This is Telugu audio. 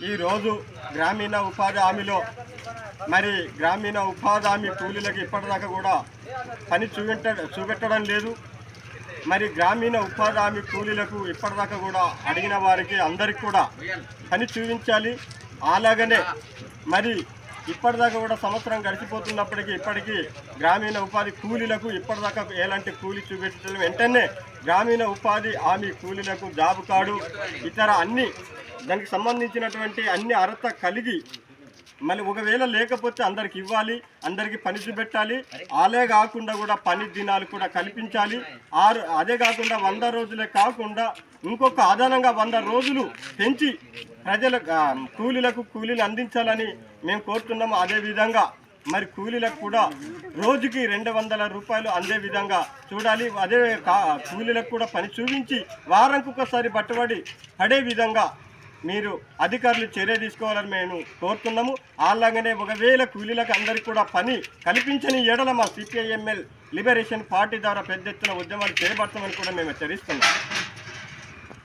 ఈరోజు గ్రామీణ ఉపాధి హామీలో మరి గ్రామీణ ఉపాధి హామీ కూలీలకు ఇప్పటిదాకా కూడా పని చూపెట్టడం లేదు. మరి గ్రామీణ ఉపాధి హామీ కూలీలకు ఇప్పటిదాకా కూడా అడిగిన వారికి అందరికీ కూడా పని చూపించాలి. అలాగనే మరి ఇప్పటిదాకా కూడా సంవత్సరం గడిచిపోతున్నప్పటికీ ఇప్పటికీ గ్రామీణ ఉపాధి కూలీలకు ఇప్పటిదాకా ఎలాంటి కూలీ చూపించడం, వెంటనే గ్రామీణ ఉపాధి హామీ కూలీలకు జాబ్ కార్డు ఇతర అన్ని దానికి సంబంధించినటువంటి అన్ని అర్హత కలిగి మళ్ళీ ఒకవేళ లేకపోతే అందరికి ఇవ్వాలి, అందరికీ పని చూపెట్టాలి. అదే కాకుండా కూడా పని దినాలు కూడా కల్పించాలి. అదే కాకుండా 100 రోజులే కాకుండా ఇంకొక అదనంగా 100 రోజులు పెంచి ప్రజల కూలీలు అందించాలని మేము కోరుతున్నాము. అదేవిధంగా మరి కూలీలకు కూడా రోజుకి 200 రూపాయలు అందే విధంగా చూడాలి. అదే కూలీలకు కూడా పని చూపించి వారానికి ఒకసారి బట్టబడి పడే విధంగా మీరు అధికారులు చర్య తీసుకోవాలని మేము కోరుతున్నాము. అలాగనే ఒకవేళ కూలీలకు అందరికీ కూడా పని కల్పించని ఎడల మా CPIML లిబరేషన్ పార్టీ ద్వారా పెద్ద ఎత్తున ఉద్యమాలు చేపడతామని కూడా మేము హెచ్చరిస్తున్నాం.